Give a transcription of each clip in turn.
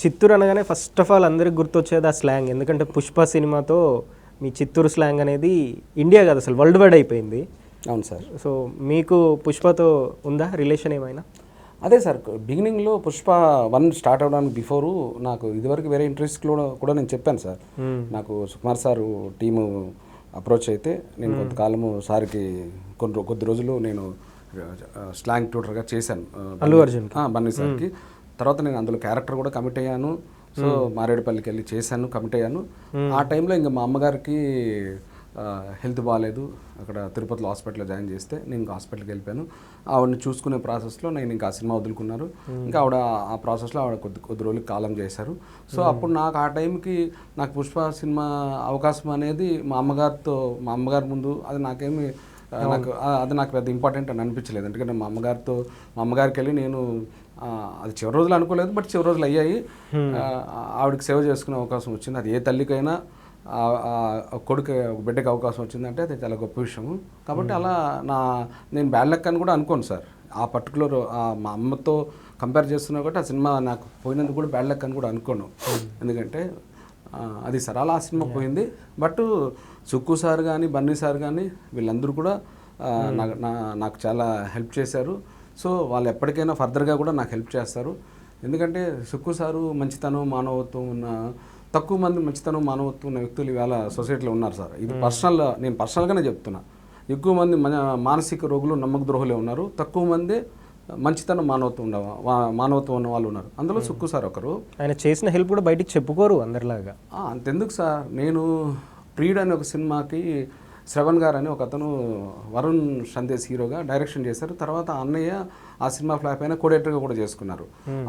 చిత్తూరు అనగానే first of all అందరికి గుర్తొచ్చేది ఆ స్లాంగ్. ఎందుకంటే పుష్ప సినిమాతో మీ చిత్తూరు స్లాంగ్ అనేది ఇండియా కాదు అసలు వరల్డ్ వైడ్ అయిపోయింది. అవును సార్. సో మీకు పుష్పతో ఉందా రిలేషన్ ఏమైనా? అదే సార్, బిగినింగ్లో పుష్ప 1 స్టార్ట్ అవడానికి బిఫోరు నాకు ఇదివరకు వేరే ఇంట్రెస్ట్లో కూడా నేను చెప్పాను సార్. నాకు సుకుమార్ సారు టీము అప్రోచ్ అయితే నేను కొంతకాలము సార్కి కొద్ది రోజులు నేను స్లాంగ్ ట్యూటర్గా చేశాను అల్లు అర్జున్ బన్నీ సార్కి. తర్వాత నేను అందులో క్యారెక్టర్ కూడా కమిట్ అయ్యాను. సో మారేడుపల్లికి వెళ్ళి చేశాను, కమిట్ అయ్యాను. ఆ టైంలో ఇంకా మా అమ్మగారికి హెల్త్ బాగాలేదు, అక్కడ తిరుపతిలో హాస్పిటల్లో జాయిన్ చేస్తే నేను ఇంకా హాస్పిటల్కి వెళ్ళిపోయాను. ఆవిడని చూసుకునే ప్రాసెస్లో నేను ఇంకా ఆ సినిమా వదులుకున్నారు. ఇంకా ఆవిడ ఆ ప్రాసెస్లో ఆవిడ కొద్ది రోజులు కాలం చేశారు. సో అప్పుడు నాకు ఆ టైంకి నాకు పుష్ప సినిమా అవకాశం అనేది మా అమ్మగారి ముందు అది నాకేమి అది నాకు పెద్ద ఇంపార్టెంట్ అని అనిపించలేదు. ఎందుకంటే మా అమ్మగారికి వెళ్ళి నేను అది చివరి రోజులు అనుకోలేదు, బట్ చివరి రోజులు అయ్యాయి. ఆవిడకి సేవ చేసుకునే అవకాశం వచ్చింది. అది ఏ తల్లికైనా కొడుకు బిడ్డకి అవకాశం వచ్చిందంటే అది చాలా గొప్ప విషయం. కాబట్టి అలా నేను బ్యాడ్ లక్ అని కూడా అనుకోను సార్. ఆ పర్టికులర్ మా అమ్మతో కంపేర్ చేస్తున్నా కాబట్టి ఆ సినిమా నాకు పోయినందుకు కూడా బ్యాడ్ లక్ అని కూడా అనుకోను. ఎందుకంటే అది సార్ అలా ఆ సినిమా పోయింది. బట్ సుక్కు సార్ కానీ బన్నీ సార్ కానీ వీళ్ళందరూ కూడా నాకు చాలా హెల్ప్ చేశారు. సో వాళ్ళు ఎప్పటికైనా ఫర్దర్గా కూడా నాకు హెల్ప్ చేస్తారు. ఎందుకంటే సుక్కు సారు మంచితనం మానవత్వం ఉన్న తక్కువ మంది మంచితనం మానవత్వం ఉన్న వ్యక్తులు ఇవాళ సొసైటీలో ఉన్నారు సార్. ఇది నేను పర్సనల్గానే చెప్తున్నా. ఎక్కువ మంది మానసిక రోగులు నమ్మక ద్రోహులే ఉన్నారు, తక్కువ మంది మంచితనం మానవత్వం ఉన్న వాళ్ళు ఉన్నారు. అందులో సుక్కు సార్ ఒకరు. ఆయన చేసిన హెల్ప్ కూడా బయటికి చెప్పుకోరు అందరిలాగా. అంతెందుకు సార్, నేను ప్రియుడు అనే ఒక సినిమాకి శ్రవణ్ గారు అని ఒక అతను వరుణ్ సందేశ్ హీరోగా డైరెక్షన్ చేశారు. తర్వాత అన్నయ్య ఆ సినిమా ఫ్లాప్ అయినా కోడేటర్గా కూడా చేసుకున్నారు.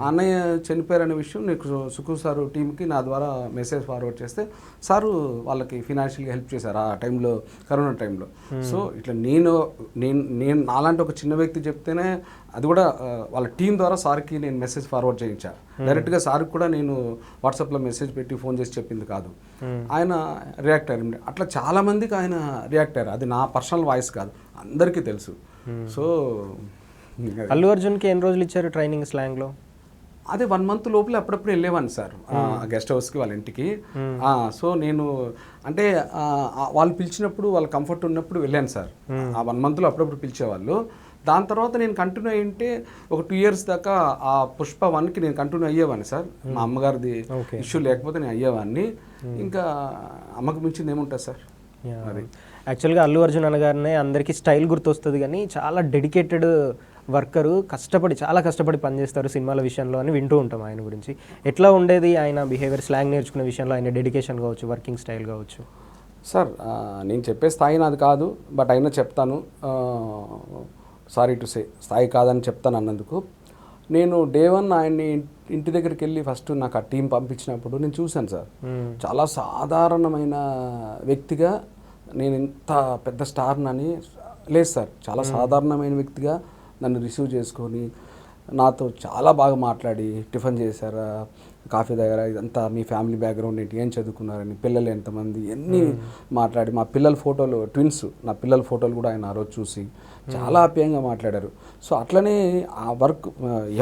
అన్నయ్య చనిపోయారనే విషయం నీకు సుకు సారు టీంకి నా ద్వారా మెసేజ్ ఫార్వర్డ్ చేస్తే సారు వాళ్ళకి ఫినాన్షియల్గా హెల్ప్ చేశారు ఆ టైంలో, కరోనా టైంలో. సో ఇట్లా నేను నాలాంటి ఒక చిన్న వ్యక్తి చెప్తేనే అది కూడా వాళ్ళ టీం ద్వారా సార్కి నేను మెసేజ్ ఫార్వర్డ్ చేయించాను. డైరెక్ట్గా సార్కి కూడా నేను వాట్సాప్లో మెసేజ్ పెట్టి ఫోన్ చేసి చెప్పింది కాదు. ఆయన రియాక్ట్ అయ్యారు. అట్లా చాలామందికి ఆయన రియాక్ట్ అయ్యారు. అది నా పర్సనల్ వాయిస్ కాదు, అందరికీ తెలుసు. సో అల్లు అర్జున్కి ఎన్ని రోజులు ఇచ్చారు ట్రైనింగ్ స్లాంగ్లో? అదే 1 month లోపలే అప్పుడప్పుడు వెళ్ళేవాడిని సార్ గెస్ట్ హౌస్కి, వాళ్ళ ఇంటికి. సో నేను అంటే వాళ్ళు పిలిచినప్పుడు వాళ్ళ కంఫర్ట్ ఉన్నప్పుడు వెళ్ళాను సార్. ఆ 1 monthలో అప్పుడప్పుడు పిలిచేవాళ్ళు. దాని తర్వాత నేను కంటిన్యూ అయ్యింటే ఒక 2 years దాకా ఆ పుష్ప 1కి నేను కంటిన్యూ అయ్యేవాడిని సార్. మా అమ్మగారిది ఇష్యూ లేకపోతే నేను అయ్యేవాడిని. ఇంకా అమ్మకు మించింది ఏముంటుంది సార్. అది యాక్చువల్గా అల్లు అర్జున్ అనగానే అందరికీ స్టైల్ గుర్తొస్తుంది, కానీ చాలా డెడికేటెడ్ వర్కరు, చాలా కష్టపడి పనిచేస్తారు సినిమాల విషయంలో అని వింటూ ఉంటాం ఆయన గురించి. ఎట్లా ఉండేది ఆయన బిహేవియర్, స్లాంగ్ నేర్చుకునే విషయంలో ఆయన డెడికేషన్ కావచ్చు, వర్కింగ్ స్టైల్ కావచ్చు? సార్ నేను చెప్పే స్థాయి నాది కాదు, బట్ అయినా చెప్తాను. సారీ టు సే, స్థాయి కాదని చెప్తాను అన్నందుకు. నేను Day 1 ఆయన్ని ఇంటి దగ్గరికి వెళ్ళి ఫస్ట్ నాకు ఆ టీం పంపించినప్పుడు నేను చూశాను సార్. చాలా సాధారణమైన వ్యక్తిగా, నేను ఇంత పెద్ద స్టార్నని లేదు సార్, చాలా సాధారణమైన వ్యక్తిగా నన్ను రిసీవ్ చేసుకొని నాతో చాలా బాగా మాట్లాడి, టిఫిన్ చేశారా, కాఫీ దగ్గర, ఇదంతా మీ ఫ్యామిలీ బ్యాక్గ్రౌండ్ ఏంటి, ఏం చదువుకున్నారని, పిల్లలు ఎంతమంది, ఎన్ని మాట్లాడి, మా పిల్లల ఫోటోలు, ట్విన్స్, నా పిల్లల ఫోటోలు కూడా ఆయన ఆ రోజు చూసి చాలా ఆప్యాయంగా మాట్లాడారు. సో అట్లనే ఆ వర్క్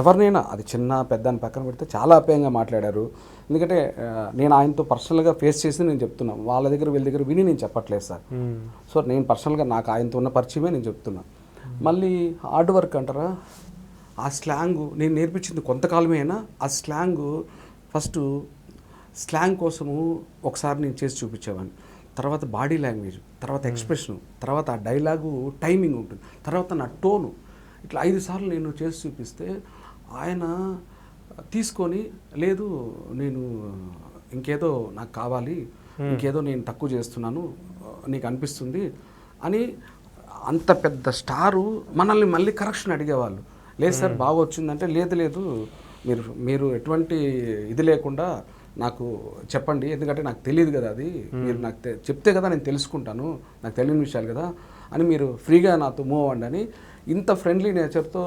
ఎవరినైనా, అది చిన్న పెద్ద అని పక్కన పెడితే చాలా ఆప్యాయంగా మాట్లాడారు. ఎందుకంటే నేను ఆయనతో పర్సనల్గా ఫేస్ చేసి నేను చెప్తున్నాను, వాళ్ళ దగ్గర వీళ్ళ దగ్గర విని నేను చెప్పట్లేదు సార్. సో నేను పర్సనల్గా నాకు ఆయనతో ఉన్న పరిచయమే నేను చెప్తున్నాను. మళ్ళీ హార్డ్ వర్క్ అంటారా, ఆ స్లాంగు నేను నేర్పించింది కొంతకాలమే అయినా ఆ ఫస్ట్ స్లాంగ్ కోసము ఒకసారి నేను చేసి చూపించేవాడిని. తర్వాత బాడీ లాంగ్వేజ్, తర్వాత ఎక్స్ప్రెషను, తర్వాత ఆ డైలాగు టైమింగ్ ఉంటుంది, తర్వాత నా టోను, ఇట్లా 5 సార్లు నేను చేసి చూపిస్తే ఆయన తీసుకొని, లేదు నేను ఇంకేదో నాకు కావాలి, ఇంకేదో నేను తక్కువ చేస్తున్నాను నీకు అనిపిస్తుంది అని, అంత పెద్ద స్టారు మనల్ని మళ్ళీ కరెక్షన్ అడిగేవాళ్ళు. లేదు సార్ బాగా వచ్చిందంటే, లేదు మీరు ఎటువంటి ఇది లేకుండా నాకు చెప్పండి, ఎందుకంటే నాకు తెలియదు కదా, అది మీరు నాకు చెప్తే కదా నేను తెలుసుకుంటాను, నాకు తెలియని విషయాలు కదా అని, మీరు ఫ్రీగా నాతో మూవ్ అవ్వండి అని ఇంత ఫ్రెండ్లీ నేచర్తో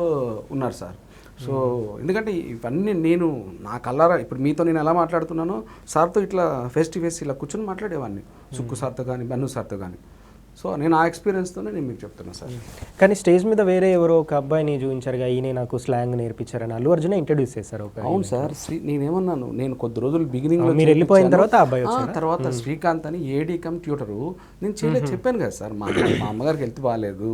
ఉన్నారు సార్. సో ఎందుకంటే ఇవన్నీ నేను నా కళ్ళారా, ఇప్పుడు మీతో నేను ఎలా మాట్లాడుతున్నానో సార్తో ఇట్లా ఫేస్ టు ఫేస్ ఇలా కూర్చొని మాట్లాడేవాడిని, సుక్కు సార్తో కానీ బన్ను సార్తో కానీ. సో నేను ఆ ఎక్స్పీరియన్స్తోనే నేను మీకు చెప్తున్నా సార్. కానీ స్టేజ్ మీద వేరే ఎవరో ఒక అబ్బాయిని చూపించారుగా, ఈయన నాకు స్లాంగ్ నేర్పించారని అల్లు అర్జునే ఇంట్రడ్యూస్ చేశారు ఒక. అవును సార్, నేనేమన్నాను, నేను కొద్ది రోజులు బిగినింగ్లో మీరు వెళ్ళిపోయిన తర్వాత ఆ అబ్బాయి వచ్చారా? తర్వాత శ్రీకాంత్ అని ఏడీ కమ్ ట్యూటరు నేను చేయలేదు చెప్పాను కదా సార్. మా అమ్మగారికి హెల్త్ బాగాలేదు,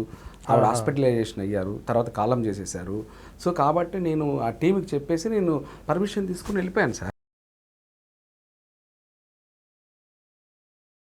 ఆవిడ హాస్పిటలైజేషన్ అయ్యారు, తర్వాత కాలం చేసేసారు. సో కాబట్టి నేను ఆ టీంకి చెప్పేసి నేను పర్మిషన్ తీసుకుని వెళ్ళిపోయాను సార్.